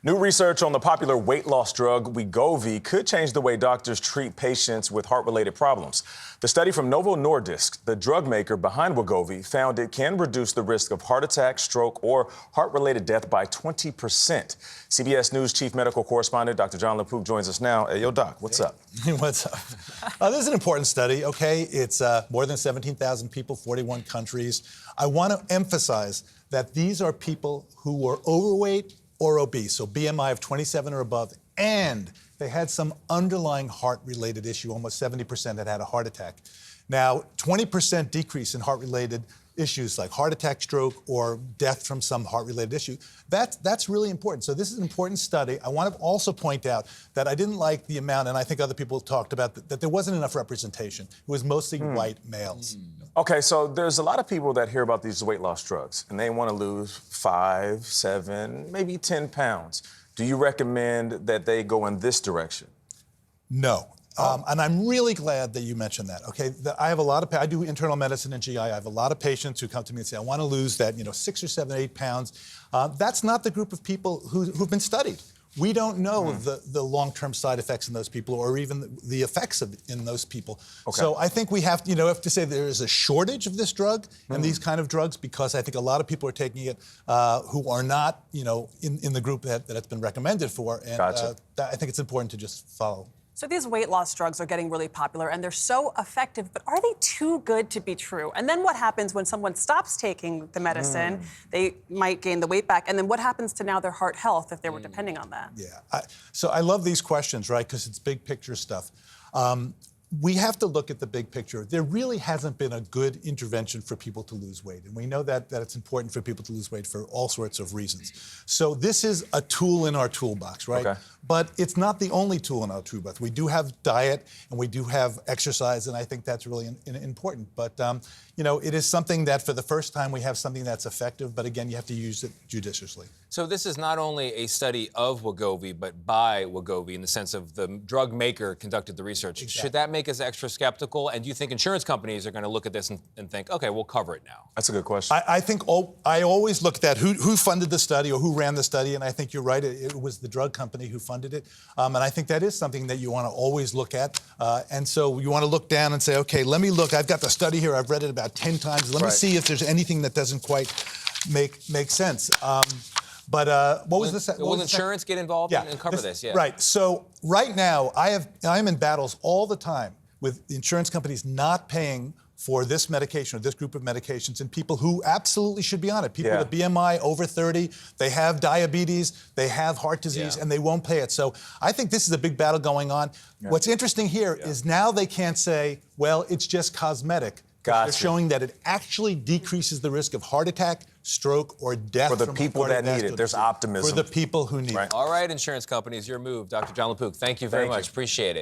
New research on the popular weight loss drug Wegovy could change the way doctors treat patients with heart-related problems. The study from Novo Nordisk, the drug maker behind Wegovy, found it can reduce the risk of heart attack, stroke, or heart-related death by 20%. CBS News chief medical correspondent Dr. Jon LaPook joins us now. Hey, yo, Doc, what's up? What's up? This is an important study, okay? It's more than 17,000 people, 41 countries. I want to emphasize that these are people who were overweight or obese, so BMI of 27 or above, and they had some underlying heart-related issue. Almost 70% had a heart attack. Now, 20% decrease in heart-related issues like heart attack, stroke, or death from some heart-related issue, that's really important. So this is an important study. I want to also point out that I didn't like the amount, and I think other people talked about that there wasn't enough representation. It was mostly white males. Okay, so there's a lot of people that hear about these weight loss drugs, and they want to lose 5, 7, maybe 10 pounds. Do you recommend that they go in this direction? No. And I'm really glad that you mentioned that, okay? I do internal medicine and GI. I have a lot of patients who come to me and say, I want to lose that, 6 or 7, 8 pounds. That's not the group of people who've been studied. We don't know the long-term side effects in those people or even the effects in those people. Okay. So I think we have to say there is a shortage of this drug and these kind of drugs because I think a lot of people are taking it who are not, in the group that it's been recommended for. And Gotcha. I think it's important to just follow. So these weight loss drugs are getting really popular and they're so effective, but are they too good to be true? And then what happens when someone stops taking the medicine? They might gain the weight back. And then what happens to now their heart health if they were depending on that? Yeah, so I love these questions, right? Because it's big picture stuff. We have to look at the big picture. There really hasn't been a good intervention for people to lose weight. And we know that it's important for people to lose weight for all sorts of reasons. So this is a tool in our toolbox, right? Okay. But it's not the only tool in our toolbox. We do have diet and we do have exercise, and I think that's really important. But, it is something that for the first time we have something that's effective, but again, you have to use it judiciously. So this is not only a study of Wegovy, but by Wegovy in the sense of the drug maker conducted the research. Exactly. Should that make us extra skeptical? And do you think insurance companies are going to look at this and think, okay, we'll cover it now? That's a good question. I think I always look at who funded the study or who ran the study, and I think you're right, it was the drug company who funded it. And I think that is something that you want to always look at. And so you want to look down and say, okay, let me look. I've got the study here. I've read it about 10 times. Let me see if there's anything that doesn't quite make sense. But what was this? Will insurance get involved and cover this? Yeah. Right. So right now, I'm in battles all the time with insurance companies not paying for this medication or this group of medications and people who absolutely should be on it. People with BMI over 30, they have diabetes, they have heart disease, and they won't pay it. So I think this is a big battle going on. What's interesting here is now they can't say, well, it's just cosmetic. Gotcha. They're showing that it actually decreases the risk of heart attack, stroke, or death. For the people that need it, there's optimism. For the people who need it. All right, insurance companies, your move. Dr. Jon LaPook, thank you very much. Appreciate it.